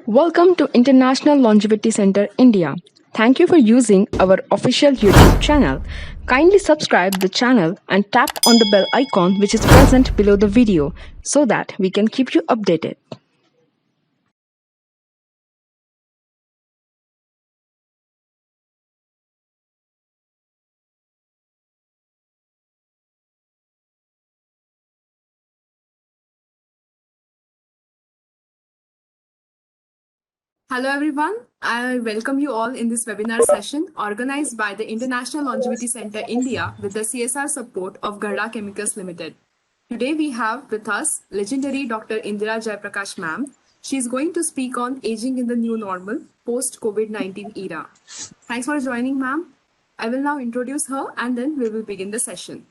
Welcome to International Longevity Center India. Thank you for using our official YouTube channel. Kindly subscribe the channel and tap on the bell icon which is present below the video so that we can keep you updated. Hello everyone, I welcome you all in this webinar session organized by the International Longevity Center India with the CSR support of Garda Chemicals Limited. Today we have with us legendary Dr. Indira Jaiprakash ma'am. She is going to speak on aging in the new normal post-COVID-19 era. Thanks for joining ma'am. I will now introduce her and then we will begin the session.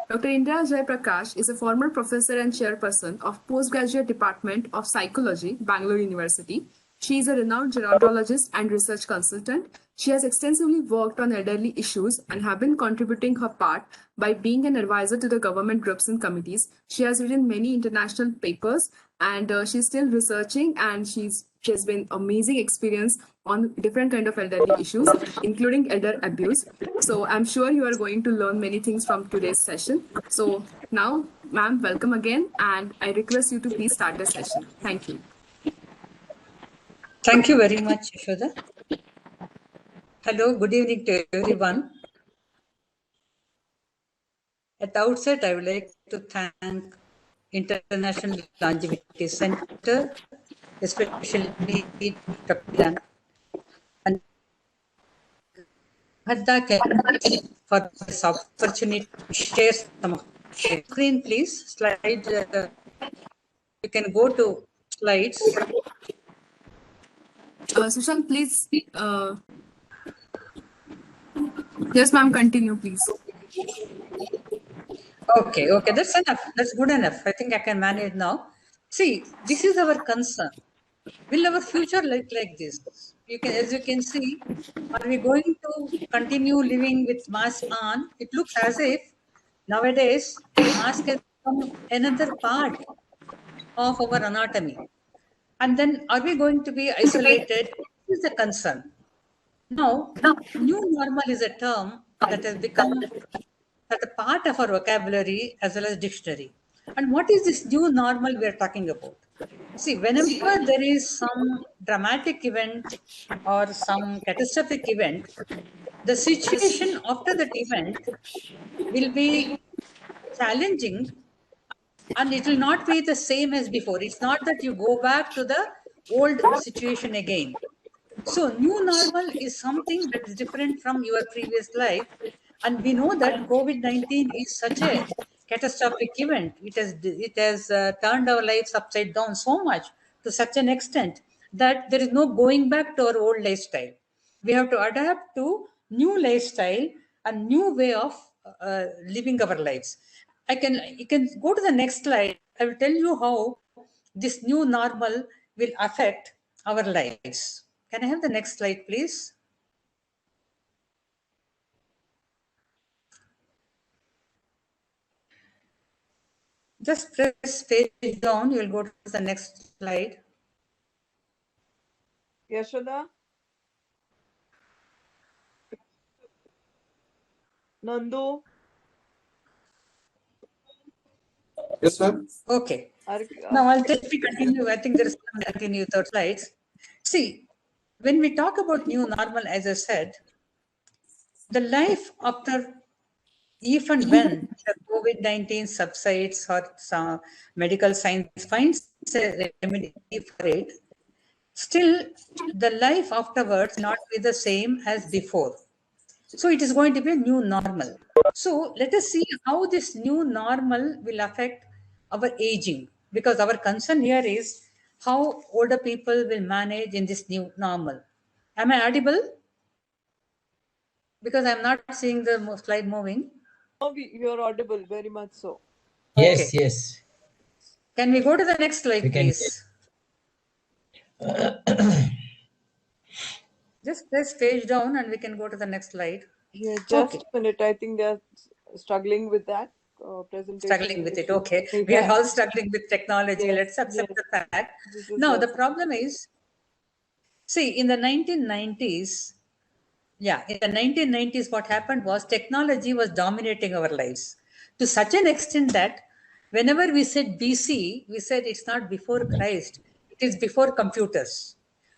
Dr. Indira Jaiprakash is a former professor and chairperson of Postgraduate Department of Psychology, Bangalore University. She is a renowned gerontologist and research consultant. She has extensively worked on elderly issues and have been contributing her part by being an advisor to the government groups and committees. She has written many international papers and she's still researching and she has been amazing experience on different kind of elderly issues, including elder abuse. So I'm sure you are going to learn many things from today's session. So now, ma'am, welcome again, and I request you to please start the session. Thank you. Thank you very much, Yashoda. Hello, good evening to everyone. At the outset, I would like to thank International Longevity Center, especially Dr. and Garda for this opportunity to share some of the screen, please. Slide. You can go to slides. Sushant, please. Yes, ma'am, continue, please. Okay, that's enough. That's good enough. I think I can manage now. See, this is our concern. Will our future look like this? As you can see, are we going to continue living with mask on? It looks as if nowadays mask has become another part of our anatomy. And then are we going to be isolated? This is a concern. Now, new normal is a term that has become a part of our vocabulary as well as dictionary. And what is this new normal we are talking about? See, whenever there is some dramatic event or some catastrophic event, the situation after that event will be challenging and it will not be the same as before. It's not that you go back to the old situation again. So, new normal is something that is different from your previous life. And we know that COVID-19 is such a catastrophic event. It has turned our lives upside down so much to such an extent that there is no going back to our old lifestyle. We have to adapt to new lifestyle and new way of living our lives. You can go to the next slide. I will tell you how this new normal will affect our lives. Can I have the next slide, please? Just press page down. You will go to the next slide. Yashoda? Nandu? Yes, ma'am. Okay. Now I'll let me continue. I think there is some continue with our slides. See, when we talk about new normal, as I said, the life after, if and when the COVID-19 subsides or some medical science finds a remedy for it, still the life afterwards not be the same as before. So it is going to be a new normal. So let us see how this new normal will affect our aging, because our concern here is how older people will manage in this new normal. Am I audible? Because I'm not seeing the slide moving. Oh, you're audible, very much so. Yes, Okay. yes. Can we go to the next slide, please? Just press page down and we can go to the next slide. Yeah, just a minute. I think they're struggling with that presentation. Struggling with it. Okay. We are all struggling with technology. Yes, Let's accept yes. the fact. This is Now, the the problem is See, in the 1990s, in the 1990s, what happened was technology was dominating our lives to such an extent that whenever we said BC, we said it's not before Christ, it is before computers.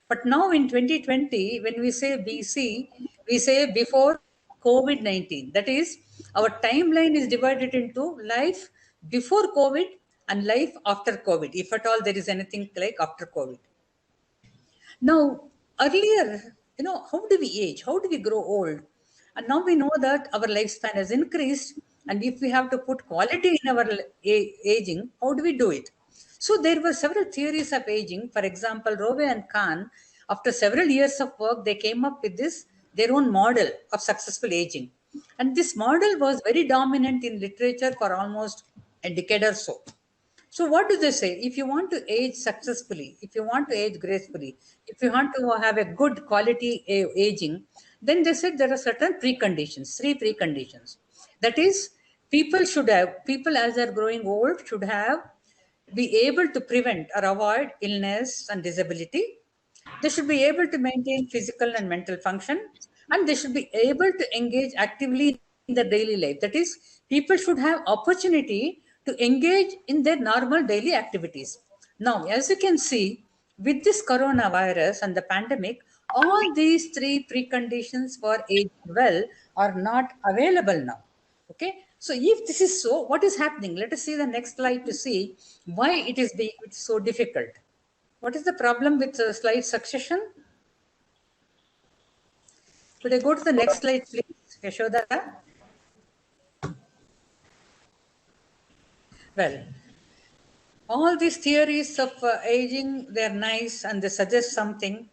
But now in 2020, when we say BC, we say before COVID 19. That is, our timeline is divided into life before COVID and life after COVID, if at all there is anything like after COVID. Now, earlier, how do we age? How do we grow old? And now we know that our lifespan has increased. And if we have to put quality in our aging, how do we do it? So there were several theories of aging. For example, Rowe and Kahn, after several years of work, they came up with their own model of successful aging. And this model was very dominant in literature for almost a decade or so. So, what do they say? If you want to age successfully, if you want to age gracefully, if you want to have a good quality aging, then they said there are certain preconditions, three preconditions. That is, people as they're growing old should be able to prevent or avoid illness and disability. They should be able to maintain physical and mental function, and they should be able to engage actively in their daily life. That is, people should have opportunity to engage in their normal daily activities. Now, as you can see, with this coronavirus and the pandemic, all these three preconditions for aging well are not available now. Okay, so if this is so, what is happening? Let us see the next slide to see why it is being so difficult. What is the problem with slide succession? Could I go to the next slide, please, Yashoda? Well, all these theories of aging, they're nice and they suggest something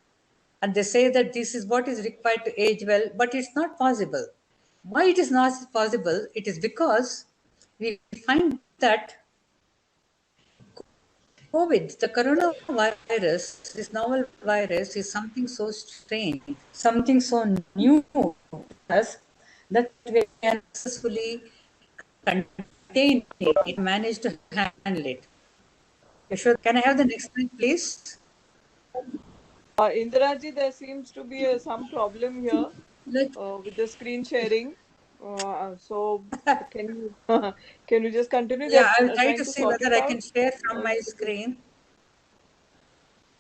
and they say that this is what is required to age well, but it's not possible. Why it is not possible? It is because we find that COVID, the coronavirus, this novel virus is something so strange, something so new to us that we can successfully contain it. It managed to handle it. Yashwant, can I have the next slide, please? Indiraji, there seems to be some problem here with the screen sharing. So can you can you just continue? Yeah, They're I'll try trying to see sort whether it I can out. share from my screen.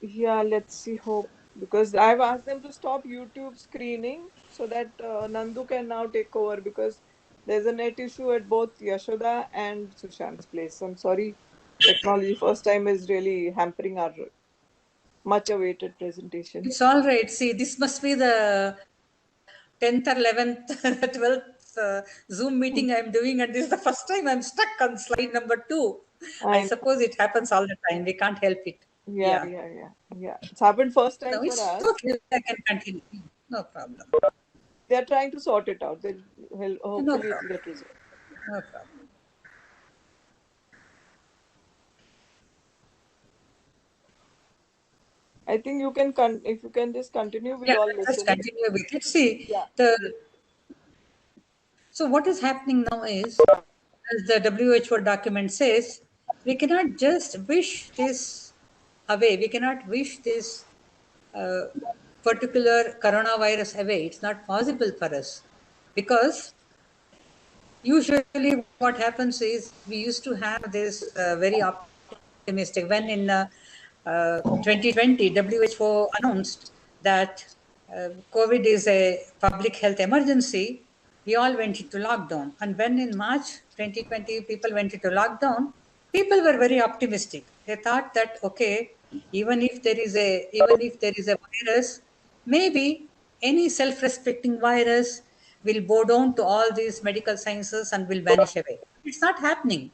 Yeah, let's see. Hope, because I've asked them to stop YouTube screening so that Nandu can now take over, because there's a net issue at both Yashoda and Sushant's place. I'm sorry, technology first time is really hampering our much awaited presentation. It's all right. See, this must be the 10th or 11th, 12th Zoom meeting I'm doing, and this is the first time I'm stuck on slide number 2. I I suppose it happens all the time. We can't help it. Yeah, Yeah. yeah, yeah, yeah. It's happened first time No, for it's us. okay. I can continue. No problem. They're trying to sort it out. They'll No hopefully it'll problem. get resolved. No problem. I think you can if you can just continue, we'll Yeah, all let's listen. continue with it. See, Yeah. so what is happening now is, as the WHO document says, we cannot just wish this away. We cannot wish this uh, particular coronavirus away. It's not possible for us because usually what happens is we used to have this very optimistic when in 2020 WHO announced that COVID is a public health emergency. We all went into lockdown, and when in March 2020 people went into lockdown, people were very optimistic. They thought that okay, even if there is a virus, maybe any self-respecting virus will bow down to all these medical sciences and will vanish away. It's not happening.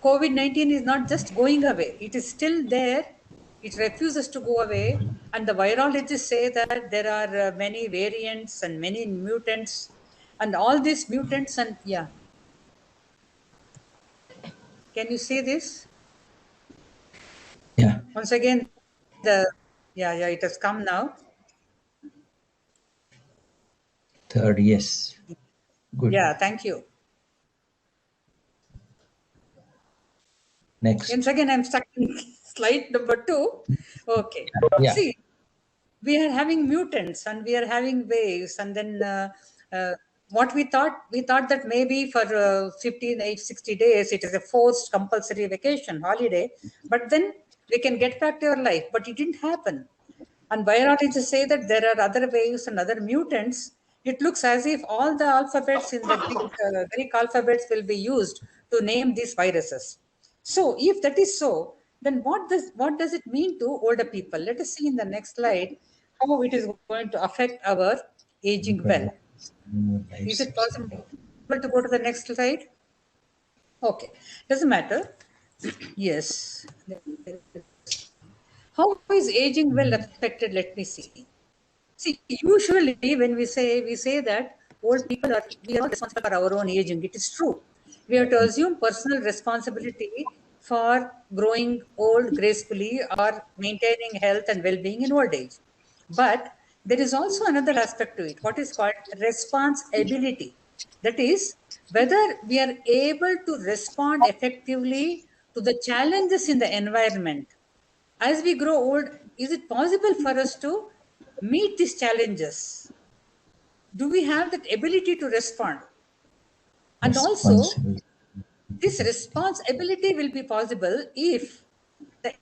COVID 19 is not just going away, it is still there. It refuses to go away. And the virologists say that there are many variants and many mutants, and all these mutants. And yeah, can you see this? Yeah. Once again, it has come now. Third, yes. Good. Yeah, thank you. Next. Once again, I'm stuck in slide number 2. Okay. Yeah. See, we are having mutants and we are having waves, and then what we thought that maybe for 15 8 60 days it is a forced compulsory vacation holiday, but then we can get back to our life, but it didn't happen. And biologists say that there are other waves and other mutants. It looks as if all the alphabets in the Greek alphabets will be used to name these viruses. So, if that is so, then what does it mean to older people? Let us see in the next slide how it is going to affect our aging well. Is it possible to go to the next slide? Okay, doesn't matter. Yes. How is aging well affected? Let me see. See, usually when we say that old people we are not responsible for our own aging. It is true. We have to assume personal responsibility for growing old gracefully or maintaining health and well-being in old age. But there is also another aspect to it, what is called responsibility. That is, whether we are able to respond effectively to the challenges in the environment as we grow old. Is it possible for us to meet these challenges? Do we have that ability to respond? And also, Responsible. this responsibility will be possible if the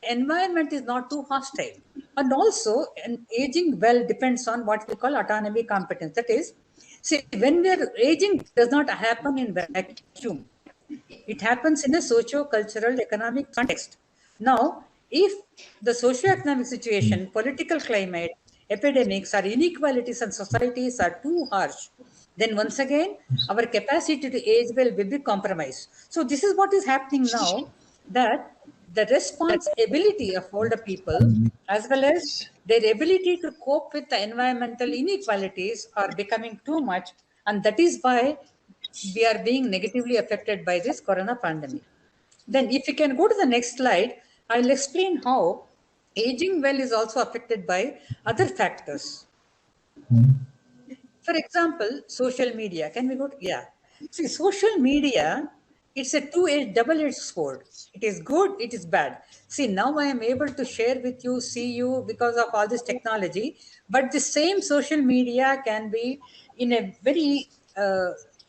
environment is not too hostile. And also, an aging well depends on what we call autonomy competence. That is, see, when we are aging does not happen in vacuum. It happens in a socio-cultural economic context. Now, if the socio-economic situation, political climate, epidemics, or inequalities in societies are too harsh, then once again, our capacity to age will be compromised. So this is what is happening now, that the responsibility of older people as well as their ability to cope with the environmental inequalities are becoming too much, and that is why we are being negatively affected by this corona pandemic. Then, if you can go to the next slide, I'll explain how aging well is also affected by other factors. For example, social media. Can we go to, yeah. See, social media, it's a double-edged sword. It is good, it is bad. See, now I am able to share with you, see you because of all this technology, but the same social media can be in a very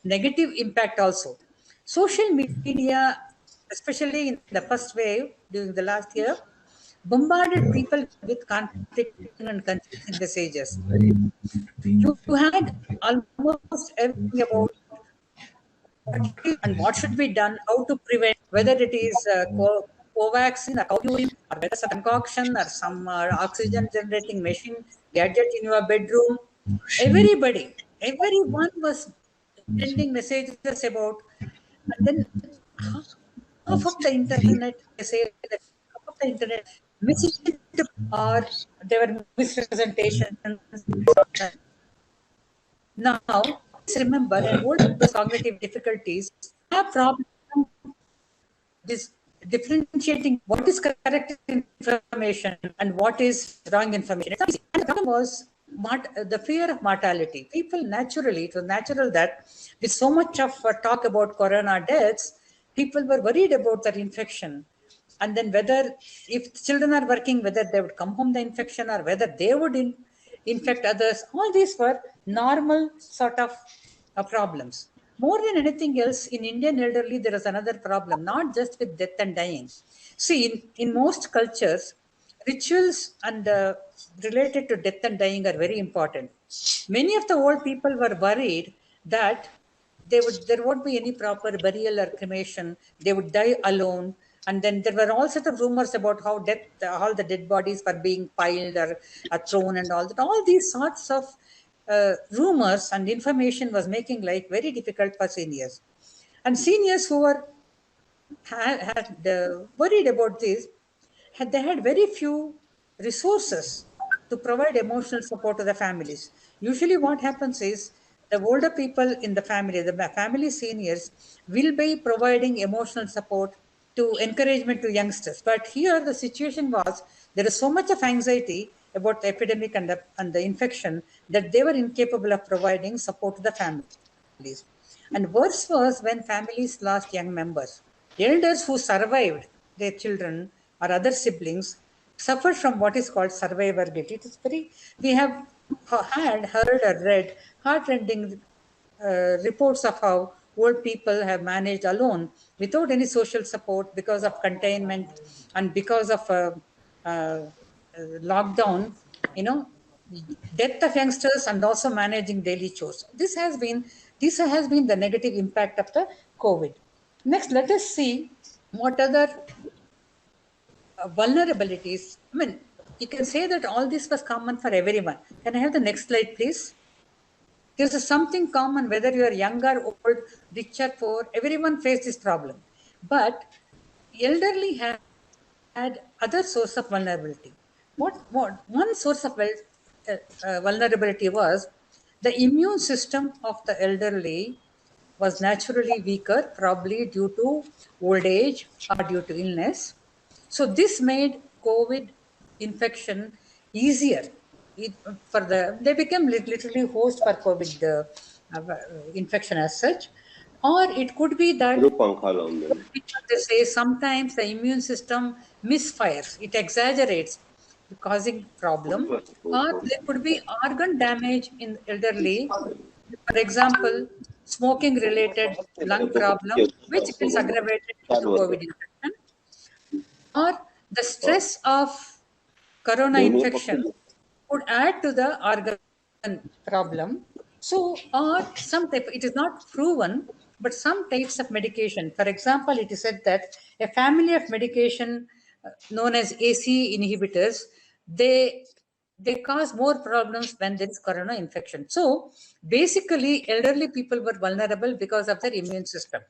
negative impact also. Social media, especially in the first wave during the last year, bombarded Yeah. people with conflicting and confusing messages. Very being You had affected. almost everything about what is and what should be done, how to prevent, whether it is Covaxin or Cowdurin, or whether some concoction or some oxygen generating machine gadget in your bedroom. Everyone was sending messages about, and then half of the internet, they say that half of the internet misinterpreted or there were misrepresentations. Now, please remember, an older person's cognitive difficulties have problems this differentiating what is correct information and what is wrong information. And the problem was the fear of mortality. People naturally, it was natural that with so much of talk about corona deaths, people were worried about their infection. And then whether, if children are working, whether they would come home the infection or whether they would infect others, all these were normal sort of problems. More than anything else, in Indian elderly, there is another problem, not just with death and dying. See, in most cultures, rituals and related to death and dying are very important. Many of the old people were worried that there won't be any proper burial or cremation. They would die alone. And then there were all sorts of rumors about how all the dead bodies were being piled or thrown and all that. All these sorts of rumors and information was making life very difficult for seniors. And seniors who were had worried about this, they had very few resources to provide emotional support to the families. Usually, what happens is the older people in the family seniors, will be providing emotional support to encouragement to youngsters. But here, the situation was there is so much of anxiety about the epidemic and the infection that they were incapable of providing support to the families. And worse was when families lost young members. Elders who survived their children or other siblings suffer from what is called survivability. It is very, we have heard or read heartrending reports of how old people have managed alone without any social support because of containment and because of lockdown, you know, death of youngsters and also managing daily chores. This has been the negative impact of the COVID. Next, let us see what other vulnerabilities. I mean, you can say that all this was common for everyone. Can I have the next slide, please? There's something common whether you are young or old, rich or poor. Everyone faced this problem, but elderly had other source of vulnerability. What one source of vulnerability was the immune system of the elderly was naturally weaker, probably due to old age or due to illness. So this made COVID infection easier. They became literally host for COVID infection as such, or it could be that they say sometimes the immune system misfires, it exaggerates, causing problem, or there could be organ damage in elderly. For example, smoking related lung problem, which gets aggravated due to COVID infection, or the stress of corona infection could add to the organ problem. So, or some type, it is not proven, but some types of medication. For example, it is said that a family of medication known as AC inhibitors, they they cause more problems when there is corona infection. So basically, elderly people were vulnerable because of their immune system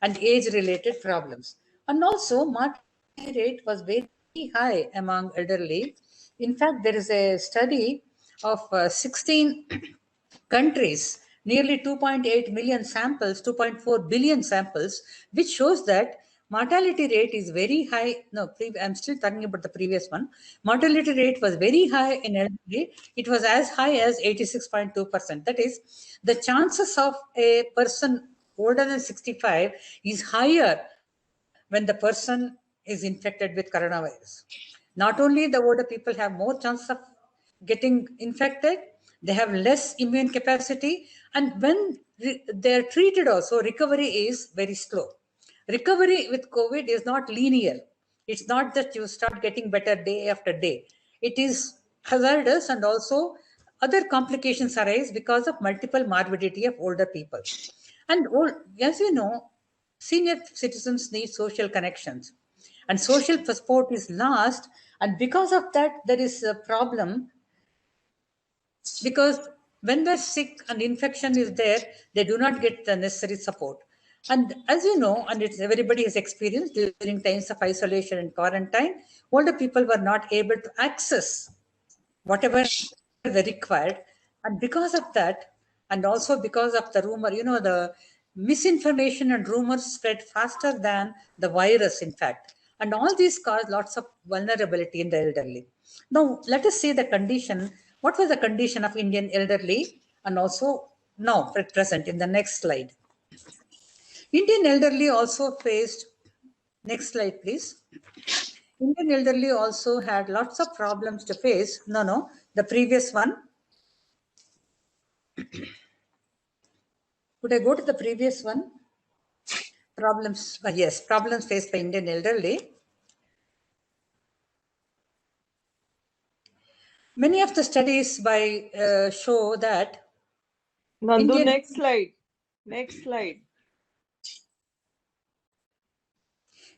and age-related problems. And also, mortality rate was very high among elderly. In fact, there is a study of 16 countries, nearly 2.8 million samples, 2.4 billion samples, which shows that mortality rate is very high. No, I'm still talking about the previous one. Mortality rate was very high in elderly. It was as high as 86.2%. That is, the chances of a person older than 65 is higher when the person is infected with coronavirus. Not only the older people have more chance of getting infected, they have less immune capacity, and when they're treated also, recovery is very slow. Recovery with COVID is not linear. It's not that you start getting better day after day. It is hazardous, and also other complications arise because of multiple morbidity of older people. And as you know, senior citizens need social connections, and social support is lost. And because of that, there is a problem, because when they're sick and infection is there, they do not get the necessary support. And as you know, and it's everybody has experienced during times of isolation and quarantine, older people were not able to access whatever they required. And because of that, and also because of the rumor, the misinformation and rumors spread faster than the virus, in fact. And all these cause lots of vulnerability in the elderly. Now, let us see the condition. What was the condition of Indian elderly? And also now, at present, in the next slide. Indian elderly also faced, next slide, please. Indian elderly also had lots of problems to face. No, the previous one. Could I go to the previous one? Problems, yes, problems faced by Indian elderly. Many of the studies show that Nandu, next slide. Next slide.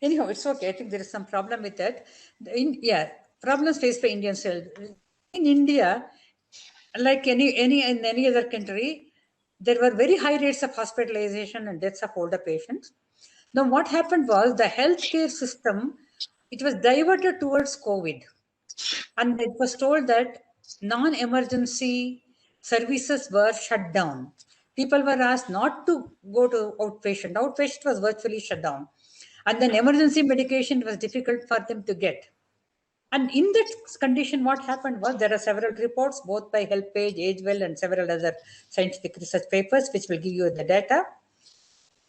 Anyhow, it's okay. I think there is some problem with that. Problems faced by Indians. In India, like in any other country, there were very high rates of hospitalization and deaths of older patients. Now, what happened was the healthcare system, it was diverted towards COVID. And it was told that non-emergency services were shut down. People were asked not to go to outpatient. Outpatient was virtually shut down. And then emergency medication was difficult for them to get. And in that condition, what happened was there are several reports, both by HelpAge, AgeWell, and several other scientific research papers, which will give you the data.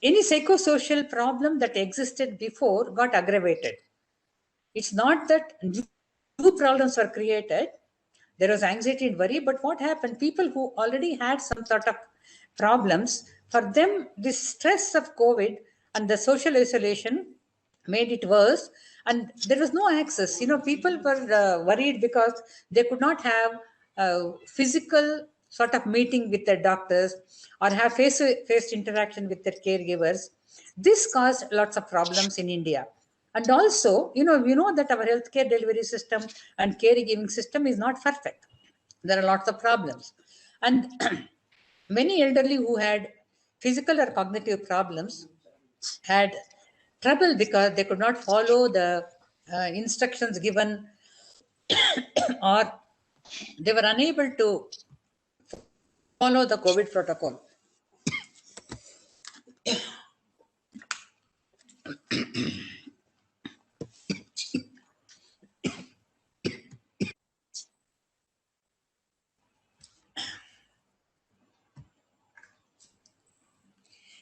Any psychosocial problem that existed before got aggravated. It's not that new problems were created. There was anxiety and worry, but what happened? People who already had some sort of problems, for them, this stress of COVID and the social isolation made it worse. And there was no access. People were worried because they could not have physical sort of meeting with their doctors or have face-to-face interaction with their caregivers. This caused lots of problems in India. And also, we know that our healthcare delivery system and caregiving system is not perfect. There are lots of problems. And many elderly who had physical or cognitive problems had trouble because they could not follow the instructions given, or they were unable to follow the COVID protocol.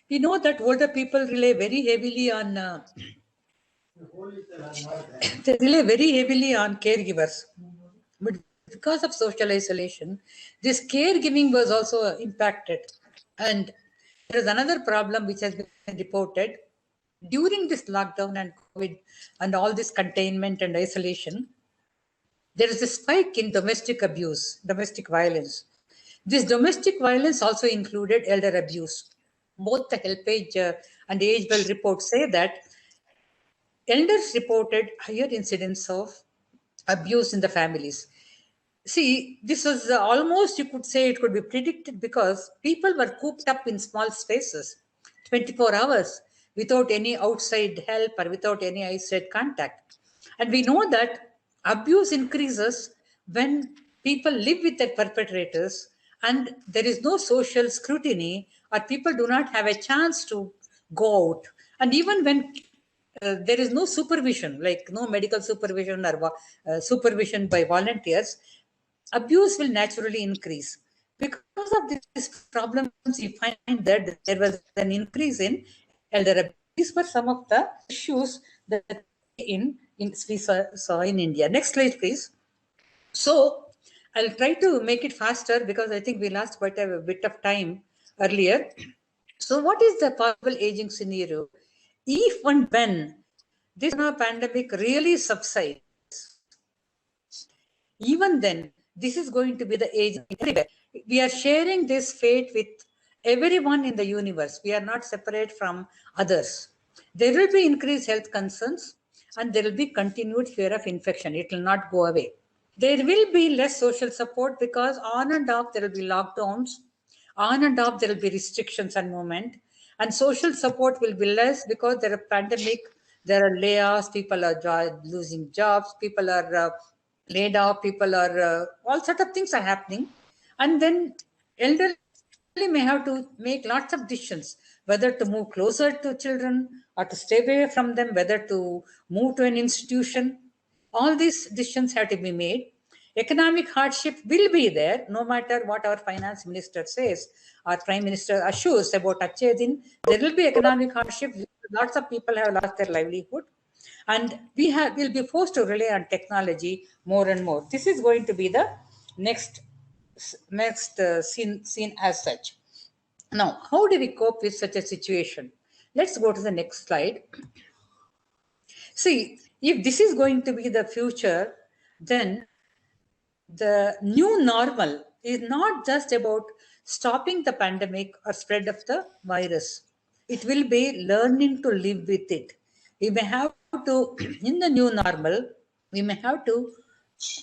We know that older people rely very heavily on they rely very heavily on caregivers. But because of social isolation, this caregiving was also impacted. And there is another problem which has been reported during this lockdown and COVID and all this containment and isolation. There is a spike in domestic abuse, domestic violence. This domestic violence also included elder abuse. Both the HelpAge and AgeWell reports say that elders reported higher incidence of abuse in the families. See, this was almost, you could say, it could be predicted because people were cooped up in small spaces 24 hours without any outside help or without any outside contact. And we know that abuse increases when people live with their perpetrators and there is no social scrutiny, or people do not have a chance to go out. And even when there is no supervision, like no medical supervision or supervision by volunteers, abuse will naturally increase. Because of these problems, you find that there was an increase in elder abuse. These were some of the issues that we saw in India. Next slide, please. So I'll try to make it faster because I think we lost quite a bit of time earlier. So what is the possible aging scenario? If and when this pandemic really subsides, even then, this is going to be the age everywhere. We are sharing this fate with everyone in the universe. We are not separate from others. There will be increased health concerns and there will be continued fear of infection. It will not go away. There will be less social support because on and off there will be lockdowns. On and off there will be restrictions and movement. And social support will be less because there are pandemic, there are layoffs, people are losing jobs, people are laid off, people are all sort of things are happening. And then elderly may have to make lots of decisions whether to move closer to children or to stay away from them, whether to move to an institution. All these decisions have to be made. Economic hardship will be there no matter what our finance minister says, our prime minister assures about Achhe Din. There will be economic hardship. Lots of people have lost their livelihood. And will be forced to rely on technology more and more. This is going to be the next scene as such. Now, how do we cope with such a situation? Let's go to the next slide. See, if this is going to be the future, then the new normal is not just about stopping the pandemic or spread of the virus. It will be learning to live with it. We may have to, in the new normal, we may have to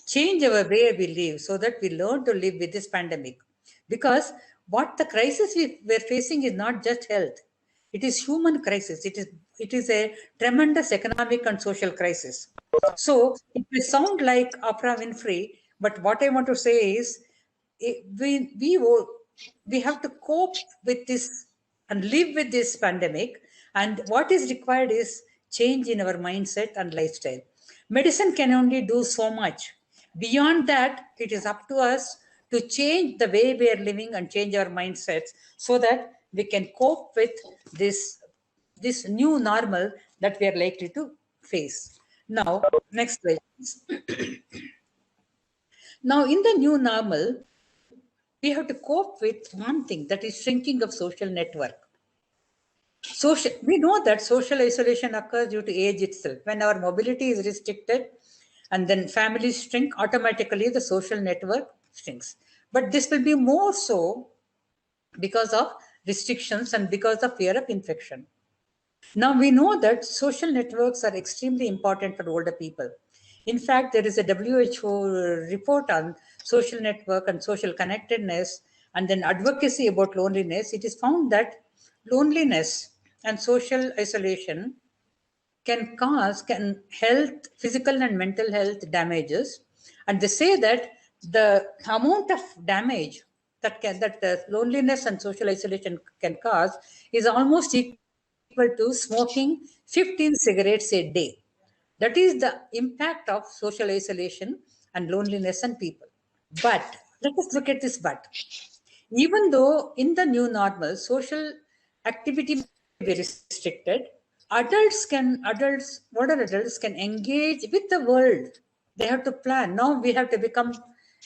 change our way we live so that we learn to live with this pandemic. Because what the crisis we're facing is not just health, it is human crisis. It is a tremendous economic and social crisis. So it may sound like Oprah Winfrey, but what I want to say is we have to cope with this and live with this pandemic. And what is required is change in our mindset and lifestyle. Medicine can only do so much. Beyond that, it is up to us to change the way we are living and change our mindsets so that we can cope with this new normal that we are likely to face. Now, next slide, please. Now, in the new normal, we have to cope with one thing, that is shrinking of social network. We know that social isolation occurs due to age itself. When our mobility is restricted and then families shrink, automatically the social network shrinks. But this will be more so because of restrictions and because of fear of infection. Now we know that social networks are extremely important for older people. In fact, there is a WHO report on social network and social connectedness and then advocacy about loneliness. It is found that loneliness and social isolation can health, physical and mental health damages. And they say that the amount of damage that loneliness and social isolation can cause is almost equal to smoking 15 cigarettes a day. That is the impact of social isolation and loneliness on people. But let us look at this but. Even though in the new normal, social activity may be restricted, older adults can engage with the world. They have to plan. Now we have to become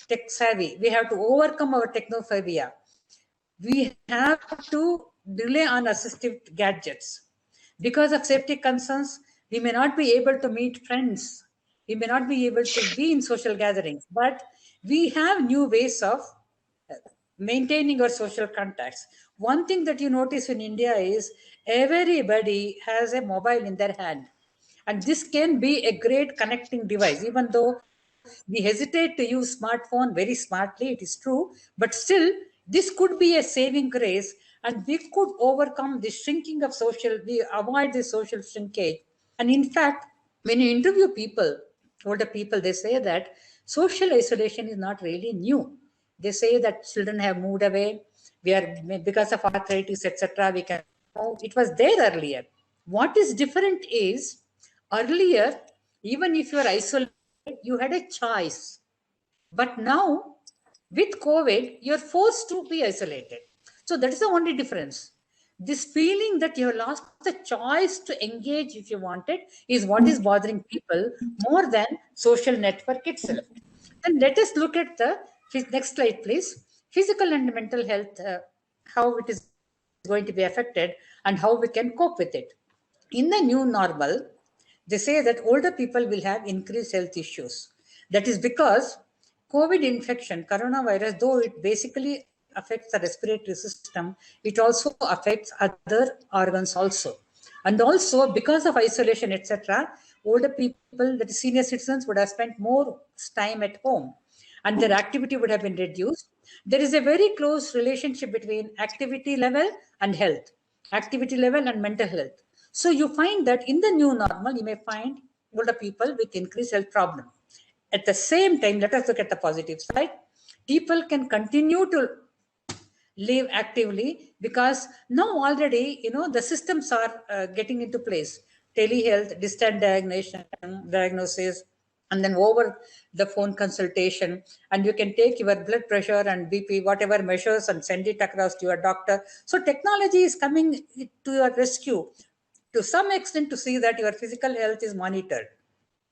tech savvy. We have to overcome our technophobia. We have to rely on assistive gadgets. Because of safety concerns, we may not be able to meet friends. We may not be able to be in social gatherings, but we have new ways of maintaining our social contacts. One thing that you notice in India is everybody has a mobile in their hand. And this can be a great connecting device, even though we hesitate to use smartphone very smartly, it is true, but still this could be a saving grace and we could overcome the shrinking of social, we avoid the social shrinkage. And in fact, when you interview people, older people, they say that social isolation is not really new. They say that children have moved away. We are because of arthritis, etc. We can. It was there earlier. What is different is earlier, even if you are isolated, you had a choice. But now, with COVID, you're forced to be isolated. So that is the only difference. This feeling that you have lost the choice to engage if you wanted is what is bothering people more than social network itself. Then let us look at the next slide, please. Physical and mental health, how it is going to be affected and how we can cope with it. In the new normal, they say that older people will have increased health issues. That is because COVID infection, coronavirus, though it basically affects the respiratory system, it also affects other organs also. And also because of isolation, etc., older people, that is senior citizens, would have spent more time at home and their activity would have been reduced. There is a very close relationship between activity level and health, activity level and mental health. So you find that in the new normal, you may find older people with increased health problem. At the same time, let us look at the positive side. People can continue to live actively because now already, the systems are getting into place. Telehealth, distant diagnosis, and then over the phone consultation, and you can take your blood pressure and BP, whatever measures, and send it across to your doctor. So technology is coming to your rescue to some extent to see that your physical health is monitored.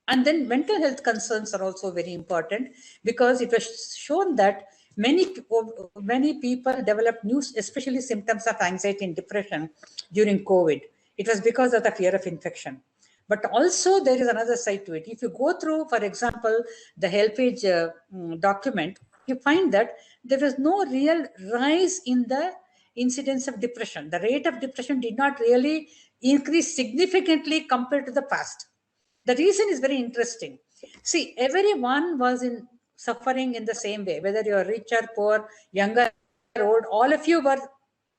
And then mental health concerns are also very important because it was shown that many people developed new, especially symptoms of anxiety and depression during COVID. It was because of the fear of infection. But also there is another side to it. If you go through, for example, the HelpAge document, you find that there is no real rise in the incidence of depression. The rate of depression did not really increase significantly compared to the past. The reason is very interesting. See, everyone was in suffering in the same way, whether you're rich or poor, younger or old, all of you were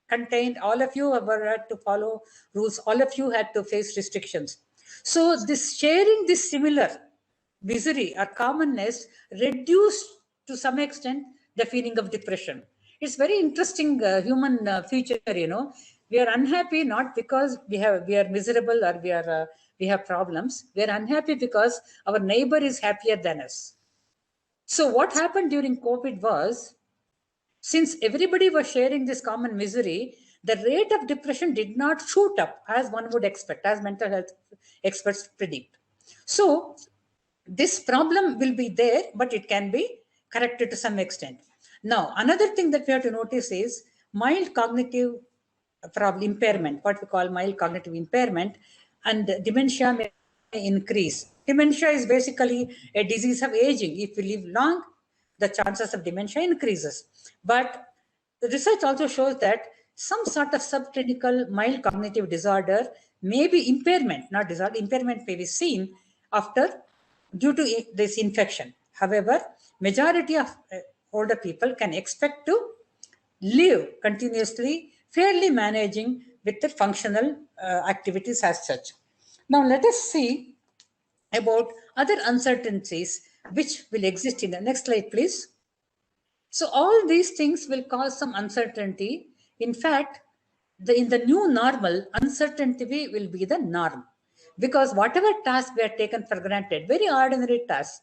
contained, all of you had to follow rules, all of you had to face restrictions. So this sharing this similar misery or commonness reduced to some extent the feeling of depression. It's very interesting human feature. We are unhappy not because we are miserable or we have problems. We are unhappy because our neighbor is happier than us. So what happened during COVID was, since everybody was sharing this common misery, the rate of depression did not shoot up as one would expect, as mental health experts predict. So this problem will be there, but it can be corrected to some extent. Now, another thing that we have to notice is mild cognitive problem impairment, what we call mild cognitive impairment, and dementia may increase. Dementia is basically a disease of aging. If we live long, the chances of dementia increases. But the research also shows that some sort of subclinical mild cognitive disorder may be impairment, not disorder, impairment may be seen after due to this infection. However, majority of older people can expect to live continuously, fairly managing with the functional activities as such. Now, let us see about other uncertainties which will exist in the next slide, please. So, all these things will cause some uncertainty. In fact, in the new normal, uncertainty will be the norm because whatever task we are taken for granted, very ordinary tasks,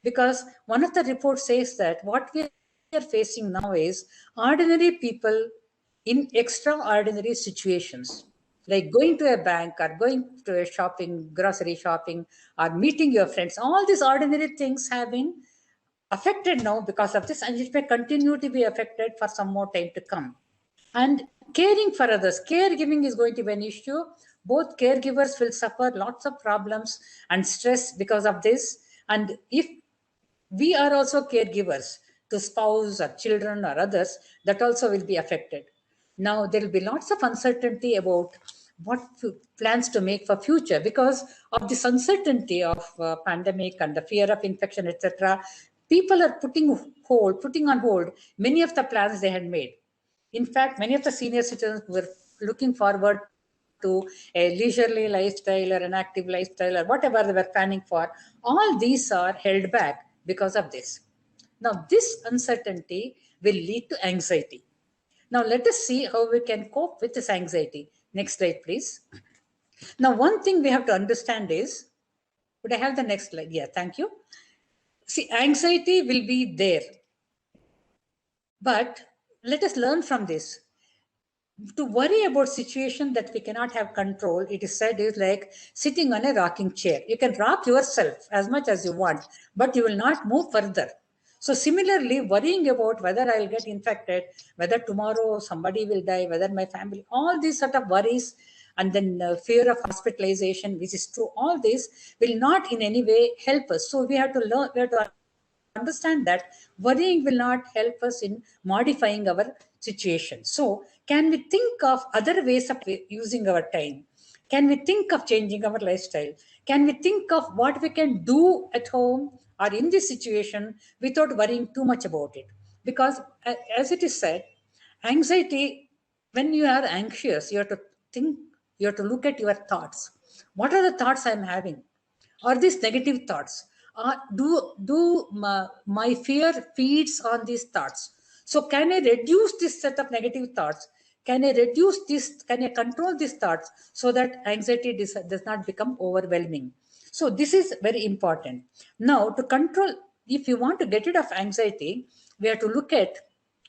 because one of the reports says that what we are facing now is ordinary people in extraordinary situations, like going to a bank or going to a shopping, grocery shopping, or meeting your friends. All these ordinary things have been affected now because of this, and it may continue to be affected for some more time to come. And caring for others, caregiving is going to be an issue. Both caregivers will suffer lots of problems and stress because of this. And if we are also caregivers to spouse or children or others, that also will be affected. Now there will be lots of uncertainty about what plans to make for future because of this uncertainty of pandemic and the fear of infection, etc. People are putting on hold many of the plans they had made. In fact, many of the senior citizens were looking forward to a leisurely lifestyle or an active lifestyle or whatever they were planning for. All these are held back because of this. Now, this uncertainty will lead to anxiety. Now, let us see how we can cope with this anxiety. Next slide, please. Now, one thing we have to understand is, would I have the next slide? Yeah, thank you. See, anxiety will be there. But let us learn from this. To worry about situation that we cannot have control, it is said, is like sitting on a rocking chair. You can rock yourself as much as you want, but you will not move further. So similarly, worrying about whether I'll get infected, whether tomorrow somebody will die, whether my family, all these sort of worries, and then fear of hospitalization, which is true, all this will not in any way help us. So we have to learn, we have to understand that worrying will not help us in modifying our situation. So, can we think of other ways of using our time? Can we think of changing our lifestyle? Can we think of what we can do at home or in this situation without worrying too much about it? Because, as it is said, anxiety, when you are anxious, you have to think, you have to look at your thoughts. What are the thoughts I'm having? Are these negative thoughts? My fear feeds on these thoughts? So can I reduce this set of negative thoughts? Can I reduce this? Can I control these thoughts so that anxiety does not become overwhelming? So this is very important. Now to control, if you want to get rid of anxiety, we have to look at,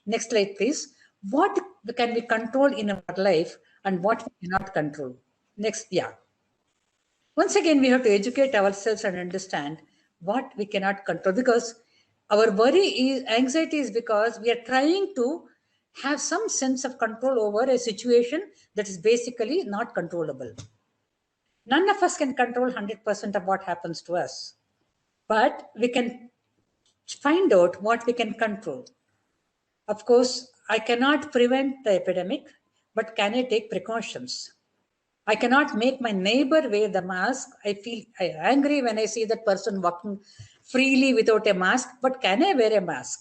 next slide please, what can we control in our life and what we cannot control. Next, yeah. Once again, we have to educate ourselves and understand what we cannot control, because our anxiety is because we are trying to have some sense of control over a situation that is basically not controllable. None of us can control 100% of what happens to us, but we can find out what we can control. Of course, I cannot prevent the epidemic, but can I take precautions? I cannot make my neighbor wear the mask. I feel angry when I see that person walking freely without a mask, but can I wear a mask?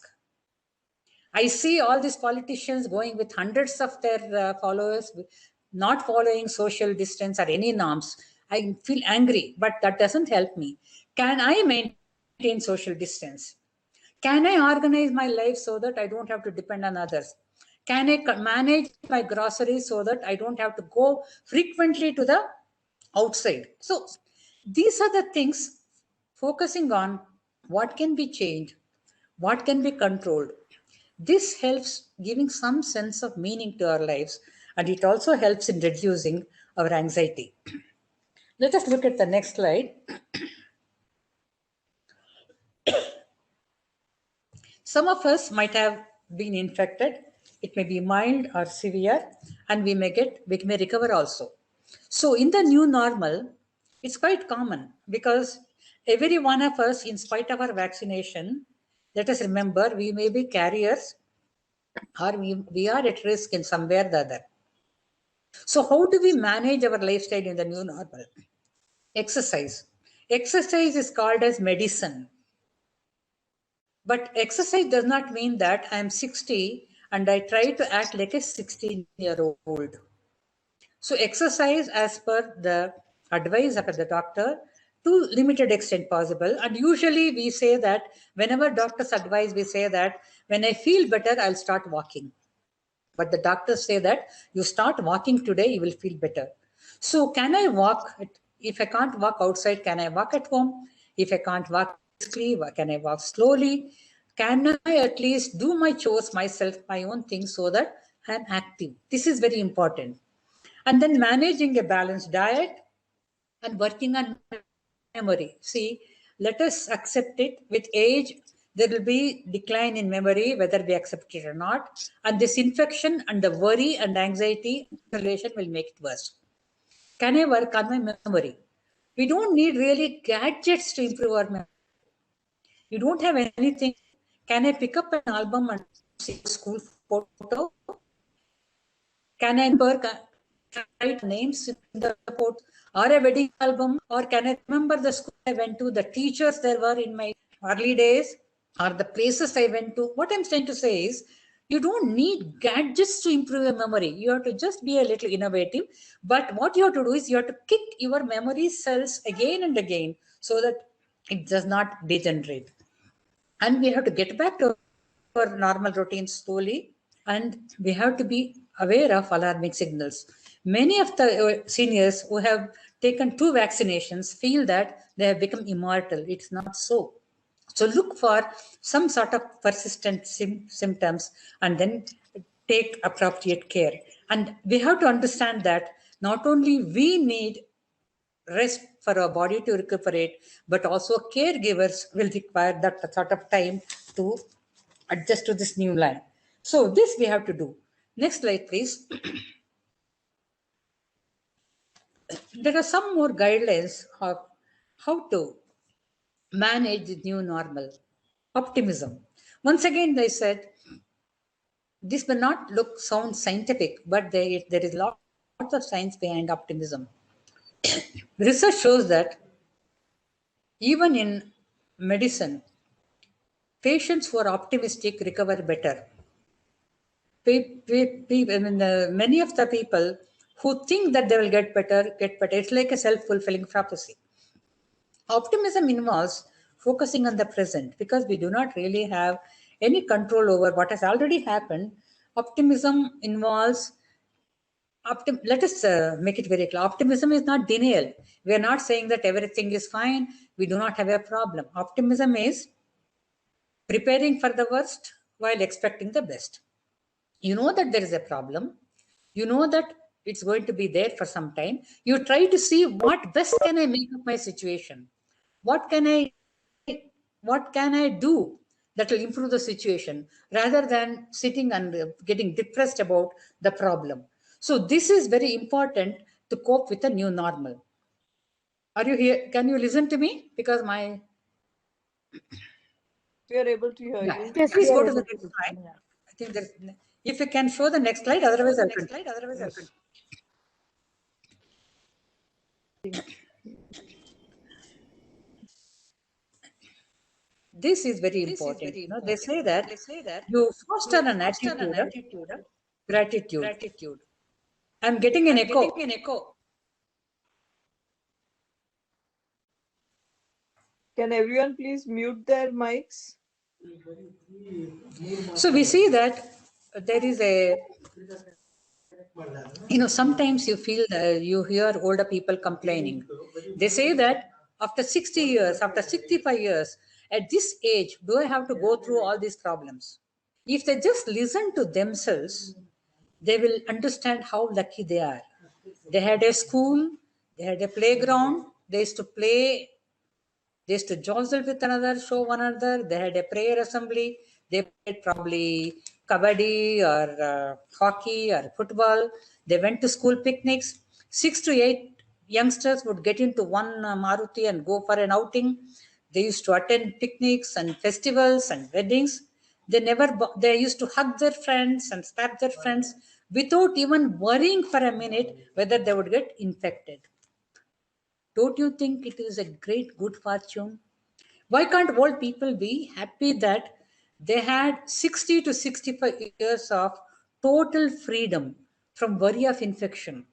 I see all these politicians going with hundreds of their followers, not following social distance or any norms. I feel angry, but that doesn't help me. Can I maintain social distance? Can I organize my life so that I don't have to depend on others? Can I manage my groceries so that I don't have to go frequently to the outside? So these are the things, focusing on what can be changed, what can be controlled. This helps giving some sense of meaning to our lives, and it also helps in reducing our anxiety. Let us look at the next slide. Some of us might have been infected. It may be mild or severe, and we may recover also. So in the new normal, it's quite common because every one of us, in spite of our vaccination, let us remember we may be carriers or we are at risk in some way or the other. So how do we manage our lifestyle in the new normal? Exercise. Exercise is called as medicine. But exercise does not mean that I am 60 and I try to act like a 16-year-old. So exercise as per the advice of the doctor to limited extent possible. And usually we say that whenever doctors advise, we say that when I feel better, I'll start walking. But the doctors say that you start walking today, you will feel better. So can I walk? If I can't walk outside, can I walk at home? If I can't walk briskly, can I walk slowly? Can I at least do my chores myself, my own things, so that I'm active? This is very important. And then managing a balanced diet and working on memory. See, let us accept it. With age, there will be decline in memory, whether we accept it or not. And this infection and the worry and anxiety isolation will make it worse. Can I work on my memory? We don't need really gadgets to improve our memory. You don't have anything. Can I pick up an album and see a school photo? Can I write names in the photo or a wedding album? Or can I remember the school I went to, the teachers there were in my early days, or the places I went to? What I'm trying to say is, you don't need gadgets to improve your memory. You have to just be a little innovative. But what you have to do is you have to kick your memory cells again and again so that it does not degenerate. And we have to get back to our normal routine slowly, and we have to be aware of alarming signals. Many of the seniors who have taken 2 vaccinations feel that they have become immortal. It's not so. So look for some sort of persistent symptoms and then take appropriate care. And we have to understand that not only we need rest for our body to recuperate, but also caregivers will require that sort of time to adjust to this new line. So this we have to do. Next slide, please. There are some more guidelines of how to manage the new normal. Optimism. Once again, they said this may not sound scientific, but there is lots of science behind optimism. Research shows that even in medicine, patients who are optimistic recover better. Many of the people who think that they will get better, get better. It's like a self-fulfilling prophecy. Optimism involves focusing on the present because we do not really have any control over what has already happened. Optimism involves let us make it very clear. Optimism is not denial. We are not saying that everything is fine. We do not have a problem. Optimism is preparing for the worst while expecting the best. You know that there is a problem. You know that it's going to be there for some time. You try to see what best can I make of my situation. What can I do that will improve the situation rather than sitting and getting depressed about the problem. So this is very important to cope with the new normal. Are you here? Can you listen to me? Because my We are able to hear you. Yes, please go to the next slide. I think there's, if you can show the next slide, otherwise I'll continue. This is very important. They say that you foster an attitude of gratitude. I'm getting an echo. Can everyone please mute their mics? So we see that there is sometimes you feel you hear older people complaining. They say that after 60 years, after 65 years, at this age, do I have to go through all these problems? If they just listen to themselves, they will understand how lucky they are. They had a school, they had a playground, they used to play, they used to jostle with another, show one another, they had a prayer assembly, They played probably kabaddi or hockey or football. They went to school picnics. 6 to 8 youngsters would get into one Maruti and go for an outing. They used to attend picnics and festivals and weddings. They used to hug their friends and slap their friends without even worrying for a minute whether they would get infected. Don't you think it is a great good fortune? Why can't old people be happy that they had 60 to 65 years of total freedom from worry of infection?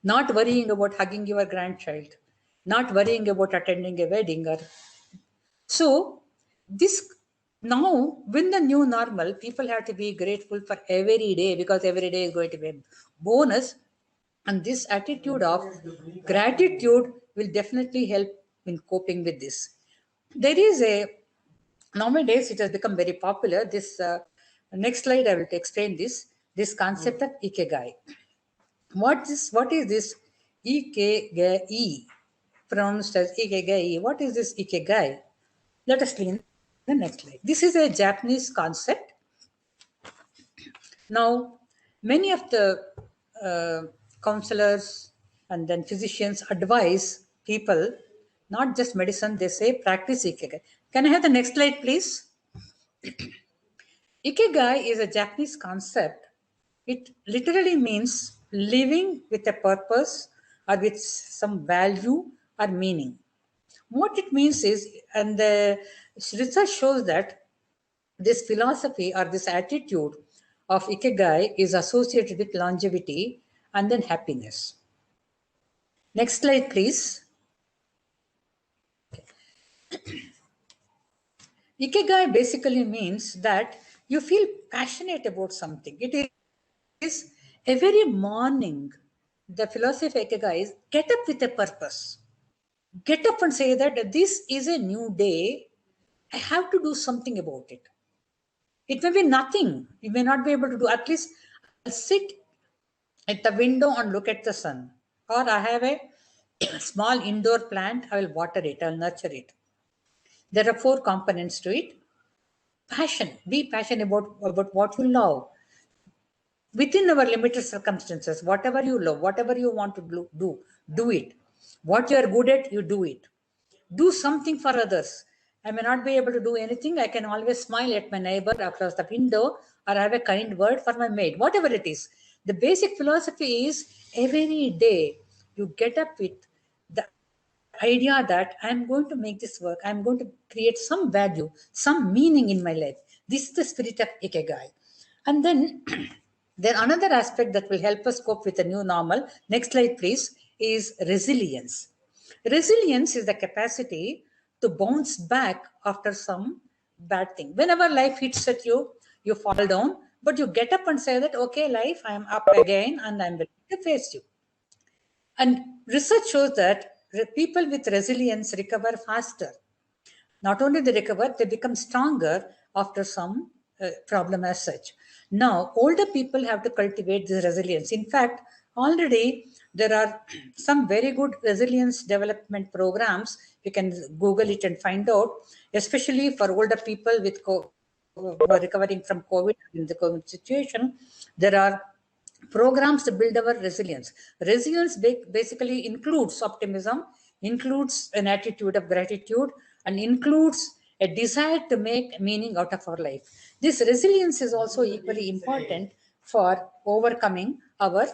Not worrying about hugging your grandchild, not worrying about attending a wedding. So, this now, when the new normal, people have to be grateful for every day because every day is going to be a bonus. And this attitude of gratitude will definitely help in coping with this. There is nowadays it has become very popular. This next slide, I will explain this concept of ikigai. What is this ikigai? Pronounced as ikigai. What is this ikigai? Let us see in the next slide. This is a Japanese concept. Now, many of the counselors and then physicians advise people, not just medicine, they say practice ikigai. Can I have the next slide, please? Ikigai is a Japanese concept. It literally means living with a purpose or with some value or meaning. What it means is, and the research shows that this philosophy or this attitude of ikigai is associated with longevity and then happiness. Next slide, please. Ikigai basically means that you feel passionate about something. It is every morning. The philosophy of ikigai is get up with a purpose. Get up and say that this is a new day. I have to do something about it. It may be nothing. You may not be able to do. At least I'll sit at the window and look at the sun. Or I have a small indoor plant. I will water it. I'll nurture it. There are 4 components to it. Passion. Be passionate about what you love. Within our limited circumstances, whatever you love, whatever you want to do it. What you are good at, you do it. Do something for others. I may not be able to do anything. I can always smile at my neighbor across the window or have a kind word for my maid, whatever it is. The basic philosophy is every day you get up with the idea that I'm going to make this work. I'm going to create some value, some meaning in my life. This is the spirit of ikigai. And then there another aspect that will help us cope with the new normal. Next slide, please, is resilience. Resilience is the capacity to bounce back after some bad thing. Whenever life hits at you, you fall down, but you get up and say that, okay, life, I am up again and I'm ready to face you. And research shows that people with resilience recover faster. Not only they recover, they become stronger after some problem as such. Now, older people have to cultivate this resilience. In fact, already there are some very good resilience development programs. You can Google it and find out, especially for older people who are recovering from COVID in the COVID situation. There are programs to build our resilience. Resilience basically includes optimism, includes an attitude of gratitude, and includes a desire to make meaning out of our life. This resilience is also equally important for overcoming our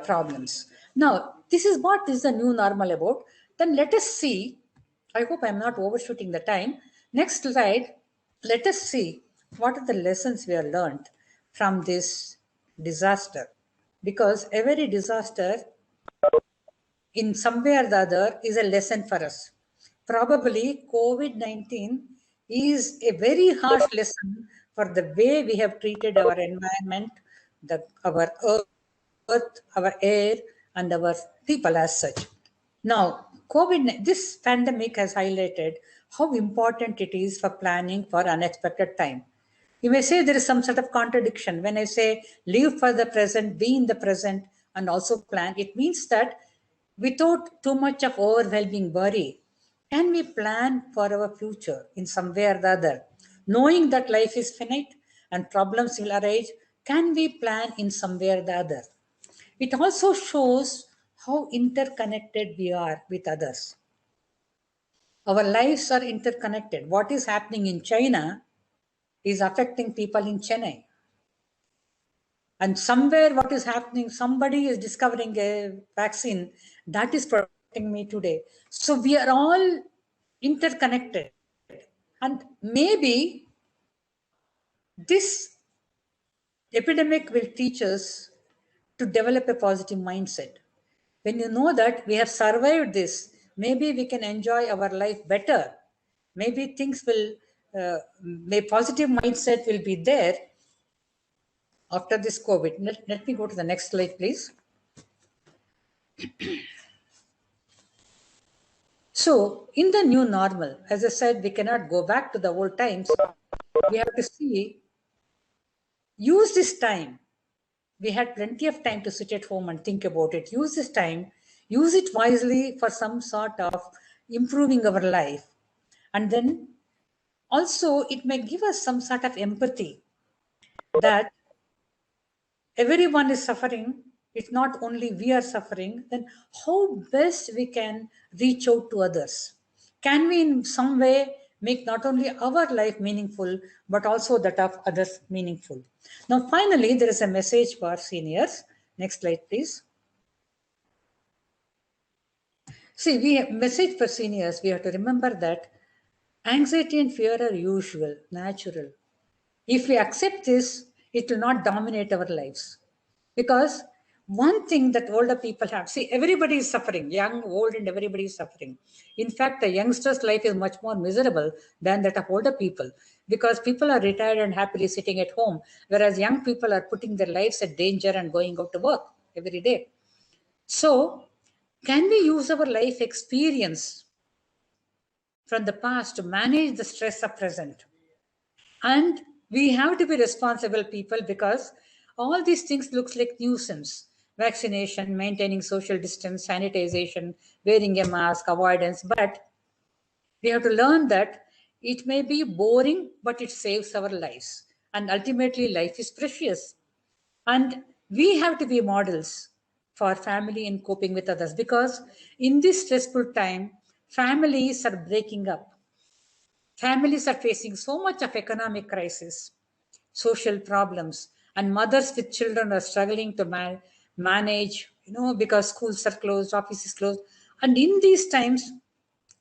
problems. Now, this is what is the new normal about. Then let us see. I hope I'm not overshooting the time. Next slide. Let us see what are the lessons we have learned from this disaster. Because every disaster, in some way or the other, is a lesson for us. Probably COVID-19 is a very harsh lesson for the way we have treated our environment, our earth, our air, and our people as such. Now, this pandemic has highlighted how important it is for planning for unexpected time. You may say there is some sort of contradiction. When I say live for the present, be in the present, and also plan, it means that without too much of overwhelming worry, can we plan for our future in some way or the other? Knowing that life is finite and problems will arise, can we plan in some way or the other? It also shows how interconnected we are with others. Our lives are interconnected. What is happening in China is affecting people in Chennai. And somewhere, what is happening, somebody is discovering a vaccine that is protecting me today. So we are all interconnected. And maybe this epidemic will teach us to develop a positive mindset. When you know that we have survived this, maybe we can enjoy our life better. Maybe things will, a positive mindset will be there after this COVID. Let me go to the next slide, please. So, in the new normal, as I said, we cannot go back to the old times. We have to use this time. We had plenty of time to sit at home and think about it. Use this time, use it wisely for some sort of improving our life. And then also, it may give us some sort of empathy that everyone is suffering. It's not only we are suffering, then how best we can reach out to others? Can we in some way make not only our life meaningful, but also that of others meaningful? Now, finally, there is a message for seniors. Next slide, please. See, we have message for seniors. We have to remember that anxiety and fear are usual, natural. If we accept this, it will not dominate our lives. Because one thing that older people have, see, everybody is suffering, young, old, and everybody is suffering. In fact, the youngster's life is much more miserable than that of older people because people are retired and happily sitting at home, whereas young people are putting their lives at danger and going out to work every day. So, can we use our life experience from the past to manage the stress of present? And we have to be responsible people because all these things looks like nuisance. Vaccination, maintaining social distance, sanitization, wearing a mask, avoidance. But we have to learn that it may be boring, but it saves our lives. And ultimately, life is precious. And we have to be models for family in coping with others because in this stressful time, families are breaking up. Families are facing so much of economic crisis, social problems, and mothers with children are struggling to manage, because schools are closed, offices closed. And in these times,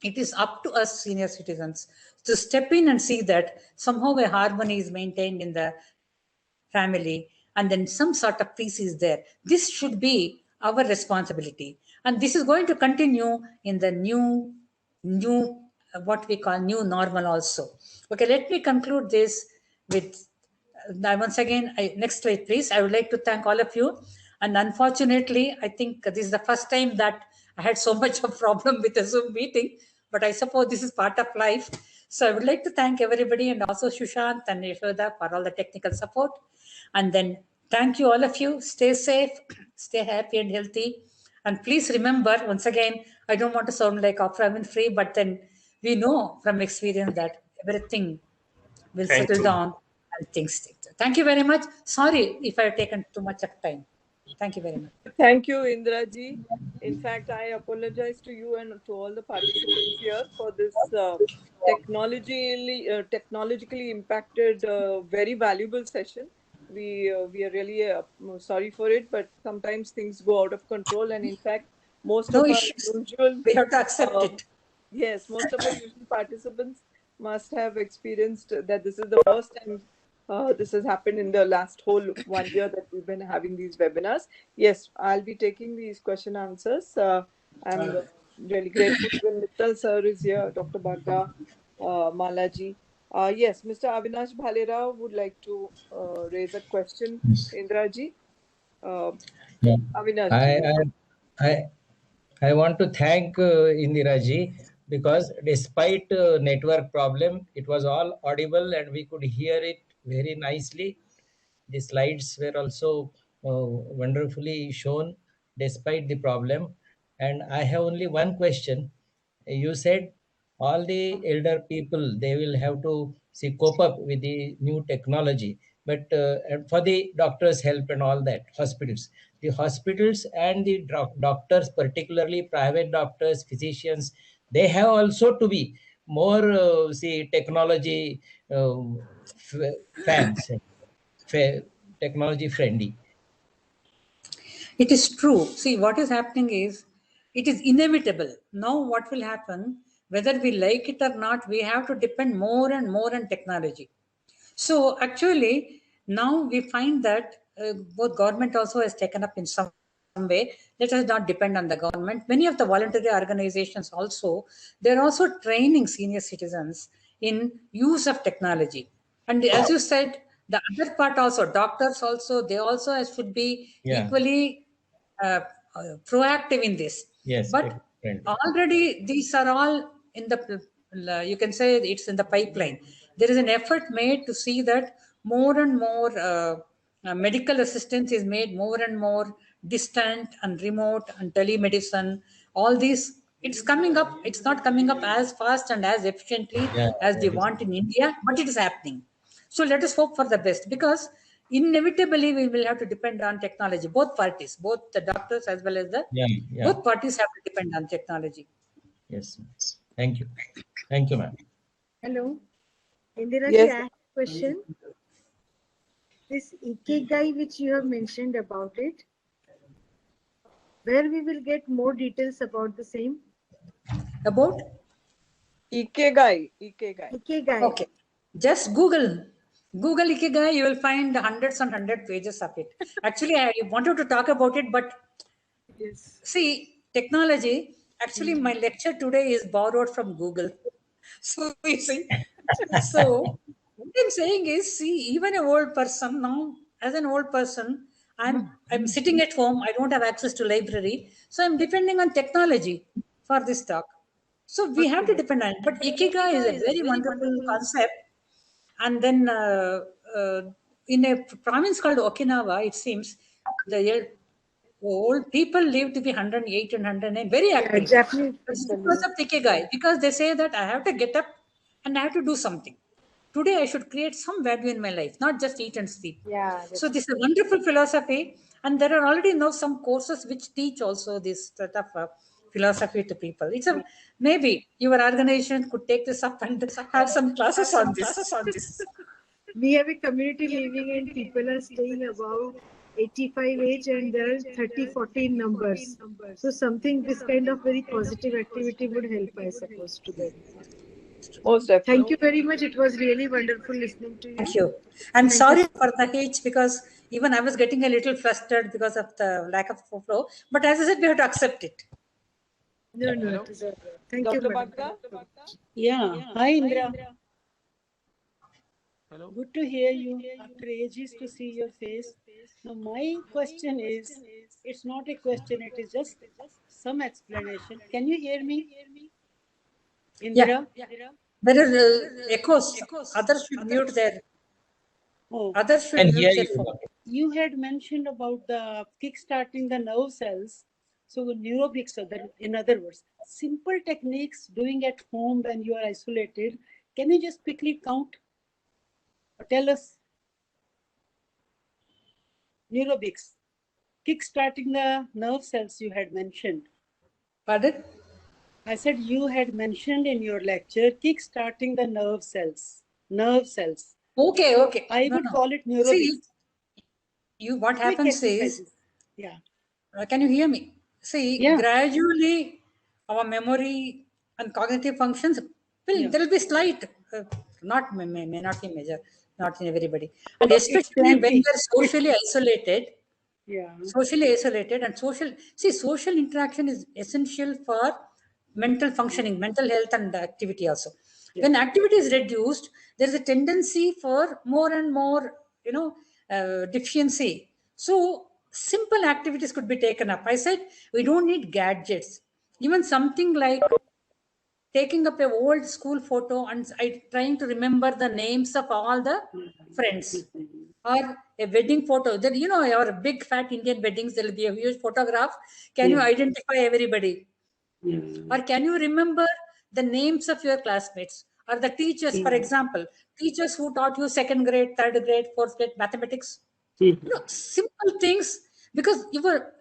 it is up to us senior citizens to step in and see that somehow a harmony is maintained in the family and then some sort of peace is there. This should be our responsibility. And this is going to continue in the new what we call new normal also. Okay, let me conclude this with once again, next slide, please. I would like to thank all of you. And unfortunately, I think this is the first time that I had so much of problem with a Zoom meeting, but I suppose this is part of life. So I would like to thank everybody and also Shushant and Yashoda for all the technical support. And then thank you, all of you. Stay safe, stay happy and healthy. And please remember, once again, I don't want to sound like Oprah Winfrey, but then we know from experience that everything will Thank settle you. down and things take. Thank you very much. Sorry if I have taken too much of time. Thank you very much. Thank you, Indraji. In fact, I apologize to you and to all the participants here for this technologically impacted, very valuable session. We are really sorry for it, but sometimes things go out of control, and in fact, most No of our issues. usual We have to accept it. Yes, most of our usual participants must have experienced that this is the first time this has happened in the last whole 1 year that we've been having these webinars. Yes, I'll be taking these question answers. I'm really grateful when Mittal sir is here, Dr. Bagga, Malaji. Yes, Mr. Avinash Bhalera would like to raise a question. Indraji, Yeah. Avinash I, ji. I, I, I want to thank Indira ji because despite network problem, it was all audible and we could hear it very nicely. The slides were also wonderfully shown despite the problem. And I have only one question. You said all the elder people, they will have to see cope up with the new technology. But and for the doctors' help and all that, the hospitals and the doctors, particularly private doctors, physicians, they have also to be more see technology fans, technology friendly. It is true. See, what is happening is it is inevitable. Now, what will happen, whether we like it or not, we have to depend more and more on technology. So, actually, now we find that both government also has taken up in some way. Let us not depend on the government. Many of the voluntary organizations also, they're also training senior citizens in use of technology. And as you said, the other part also, doctors also, they also should be Yeah. equally uh, proactive in this. Yes. But Friendly. already these are all in the, you can say it's in the pipeline. There is an effort made to see that more and more medical assistance is made more and more distant and remote, and telemedicine, all these. It's coming up. It's not coming up as fast and as efficiently Yeah. as they That is. want in India, but it is happening. So let us hope for the best, because inevitably we will have to depend on technology. Both parties, both the doctors as well as the Yeah. Yeah. both parties have to depend on technology. Yes. Thank you. Thank you, ma'am. Hello, Indira ji, Yes. I have a question. This Ikigai which you have mentioned about it, where we will get more details about the same? About Ikigai. Ikigai. okay, just Google Ikigai. You will find hundreds and hundred pages of it. Actually, I wanted to talk about it, but Yes. see, technology. Actually, my lecture today is borrowed from Google. So you see, so what I'm saying is, see, even an old person now, as an old person, I'm sitting at home. I don't have access to library, so I'm depending on technology for this talk. So we have to depend on it. But Ikigai is a very wonderful concept. And then in a province called Okinawa, it seems the old people live to be 108 and 109, very Yeah, active. Japanese It's people. because of Ikigai, because they say that I have to get up and I have to do something. Today, I should create some value in my life, not just eat and sleep. Yeah, So, that's this is a wonderful philosophy, and there are already now some courses which teach also this sort of philosophy to people. It's a maybe your organization could take this up and have some classes on this. we have a community living and people are staying about 85 age and there are 30, 14 numbers. So something this kind of very positive activity would help, I suppose, to them. Most definitely. Thank you very much. It was really wonderful listening to Thank you. you. And Thank sorry you. for the hitch, because even I was getting a little flustered because of the lack of flow. But as I said, we have to accept it. No, it is all right. Thank you, Dr. madam. Bagga? Yeah. Hi, Indra. Good to hear you. After ages to see your face. Now, my question is, it's not a question, it is just some explanation. Can you hear me? Yeah. Indira? There are echoes. Others should mute their. Oh, Others should And mute hear their you. phone. you had mentioned about the kickstarting the nerve cells. So, neurobics, in other words, simple techniques doing at home when you are isolated. Can you just quickly count or tell us? Neurobics, kickstarting the nerve cells you had mentioned. Pardon? I said you had mentioned in your lecture kickstarting the nerve cells. Nerve cells. Okay. I No, would no. call it neurobics. See, what Quick happens is, exercises. Yeah. can you hear me? See, Yeah. gradually our memory and cognitive functions Yeah. there will be slight, not may not be major, not in everybody, and It's especially when plenty. we are socially isolated. Yeah. Socially isolated and social interaction is essential for mental functioning, mental health, and activity also. Yeah. When activity is reduced, there is a tendency for more and more, deficiency. So simple activities could be taken up. I said we don't need gadgets. Even something like taking up a old school photo and trying to remember the names of all the friends, or a wedding photo. Then our big fat Indian weddings, there will be a huge photograph. Can you Yeah. identify everybody? Yeah. Or can you remember the names of your classmates or the teachers, for example, teachers who taught you second grade, third grade, fourth grade mathematics. Simple things, because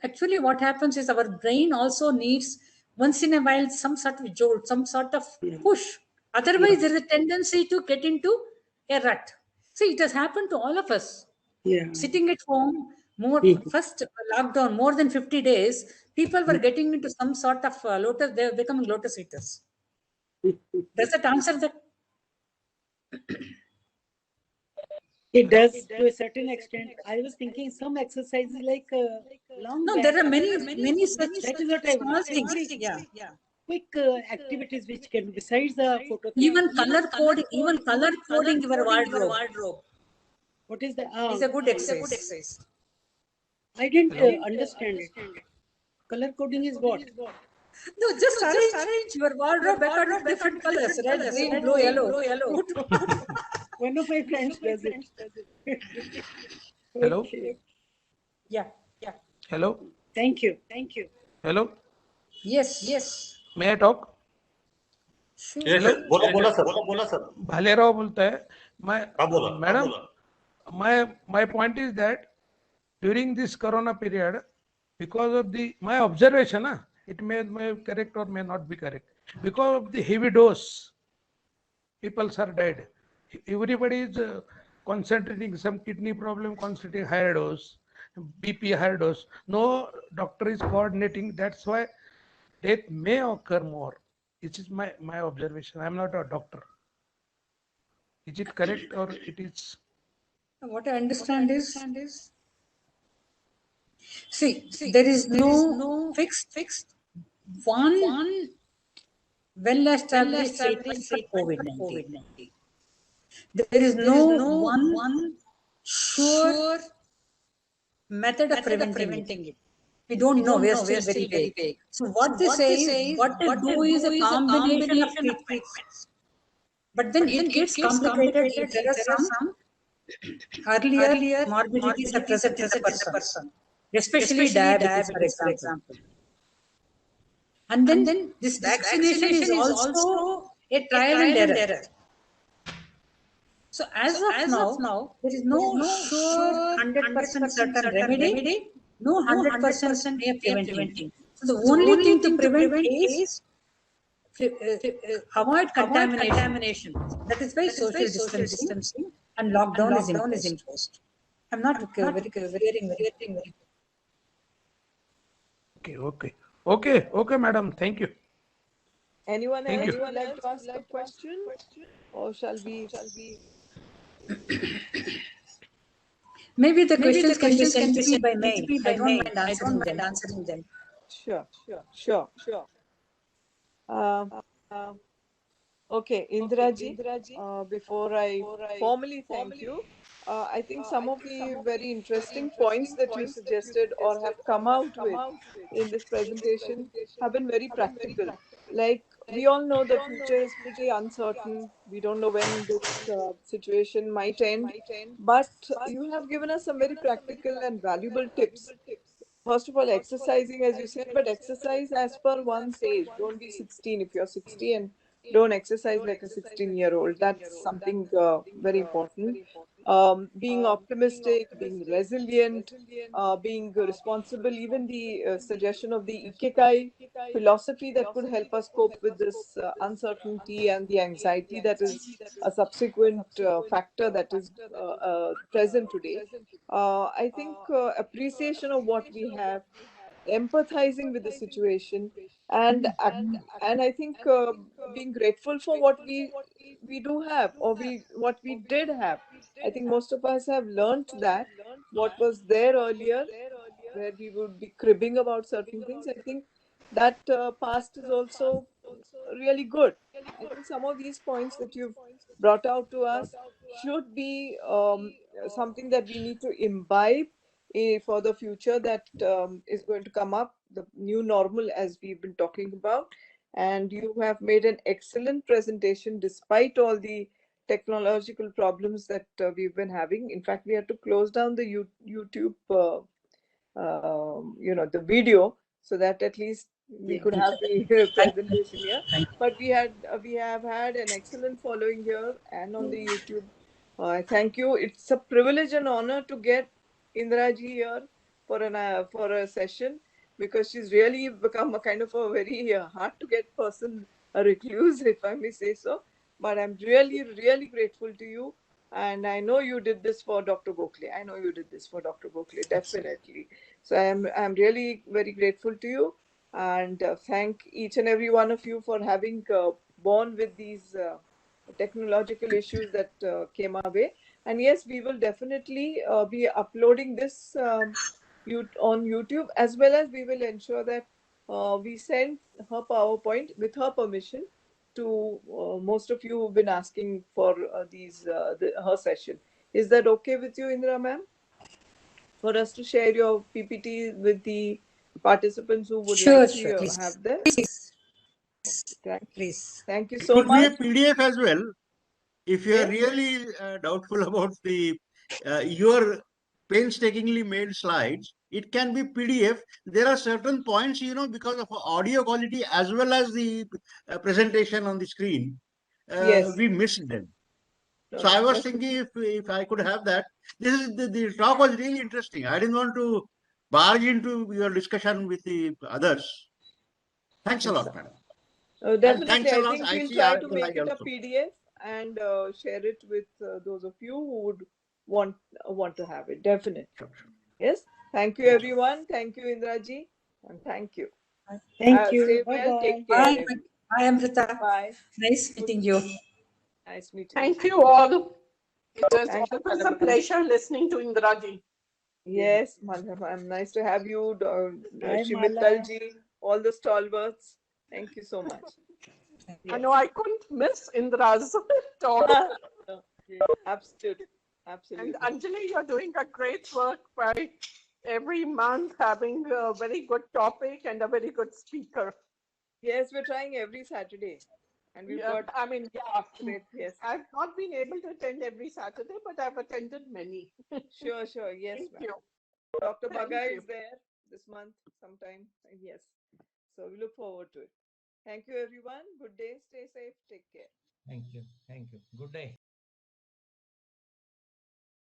actually what happens is our brain also needs once in a while some sort of jolt, some sort of push. Otherwise, there is a tendency to get into a rut. See, it has happened to all of us. Sitting at home, first lockdown, more than 50 days, people were getting into some sort of lotus, they were becoming lotus eaters. Does that answer that? It does to a certain extent. I was thinking some exercises like long. No, there are many such That is what I small was things. thinking. Yeah. Quick activities which can be besides the photo. Even color coding your wardrobe. What is the? Is a good exercise. I didn't understand it. Color coding is what? No, just arrange your wardrobe according to different colors: red, green, blue, yellow. One of my friends does it. Hello? Okay. Yeah. Hello? Thank you. Hello? Yes. May I talk? Yes, sir. बोला sir. Bhalerao बोलता है. बोला. Madam, my point is that during this corona period, because of my observation, it may correct or may not be correct. Because of the heavy dose, people are dead. Everybody is concentrating some kidney problem, concentrating higher dose, BP higher dose. No doctor is coordinating. That's why death may occur more. It is my observation. I am not a doctor. Is it correct or it is? What I understand is, see, there is no fixed one well-established treatment for COVID-19. There is no one sure method of preventing it. We don't know. We are still very vague. So what they say, what they do is a combination of treatments. But then it gets complicated if there are some earlier morbidities are present in the person, especially diabetes, for example. And then this vaccination is also a trial and error. So as of now, there is no sure 100% certain remedy, no 100% way of preventing. So the only thing to prevent is avoid contamination. That is why social distancing and lockdown is imposed. I'm not very. Okay, madam. Thank you. Anyone Thank else you. would like to ask a question? Or shall we? Maybe the questions can be sent to me by mail. I don't mind answering them. Sure. Okay, Indiraji, before I formally thank you, I think some of the very interesting points that you suggested or have come out with in this presentation have been very practical. Like, we all know the future is pretty uncertain. We don't know when this situation might end, but you have given us some very practical and valuable tips. First of all, exercising, as you said, but exercise as per one's age. Don't be 16 if you're 60, and don't exercise like a 16-year-old. That's something very important. Being optimistic, being resilient, being responsible, even the suggestion of the Ikigai philosophy that could help us cope with this uncertainty and the anxiety that is a subsequent factor that is present today. I think appreciation of what we have, empathizing with the situation, and I think being grateful for what we do have, or what we did have. I think most of us have learned that what was there earlier, where we would be cribbing about certain things. I think that past is also really good. I think some of these points that you've brought out to us should be something that we need to imbibe for the future that is going to come up, the new normal, as we've been talking about. And you have made an excellent presentation despite all the technological problems that we've been having. In fact, we had to close down the YouTube, the video, so that at least we could have the presentation here. But we have had an excellent following here and on the YouTube. Thank you. It's a privilege and honor to get Indraji here for a session, because she's really become a kind of a very hard to get person, a recluse, if I may say so. But I'm really, really grateful to you. And I know you did this for Dr. Gokhale. I know you did this for Dr. Gokhale, definitely. So I'm really very grateful to you, and thank each and every one of you for having borne with these technological issues that came our way. And yes, we will definitely be uploading this on YouTube, as well as we will ensure that we send her PowerPoint with her permission to most of you who've been asking for her session. Is that okay with you, Indra ma'am? For us to share your PPT with the participants who would Sure, like sure. to Please. have them? Please. Please. Thank you It so could be a much. PDF as well. If you are Yes. really doubtful about the your painstakingly made slides, it can be PDF. There are certain points, because of audio quality as well as the presentation on the screen, Yes. we missed them. No, So I was that's thinking if I could have that. This is the talk was really interesting. I didn't want to barge into your discussion with the others. Thanks a lot, madam. And definitely. thanks a I lot. think I we'll see try our to slide make it a also. PDF and share it with those of you who would want to have it. Definitely. Sure, sure. Yes. Thank you, everyone. Thank you, Indraji, and thank you. Thank you. Stay Bye well. bye. Take care. Bye. Everyone. Bye, Amrita. Bye. Nice meeting you. Nice meeting you. Thank you all. It was Thank you, always a Madam. pleasure listening to Indraji. Yes, Madam. Nice to have you, Hi, Shimitalji, all the stalwarts. Thank you so much. I know I couldn't miss Indra's talk. Absolutely. Absolutely. And Anjali, you're doing a great work by every month having a very good topic and a very good speaker. Yes, we're trying every Saturday. And we've got great, yes. I've not been able to attend every Saturday, but I've attended many. Sure. Yes, Thank ma'am. you. Dr. Thank Baga you. is there this month sometime. Yes. So we look forward to it. Thank you, everyone. Good day. Stay safe. Take care. Thank you. Thank you. Good day.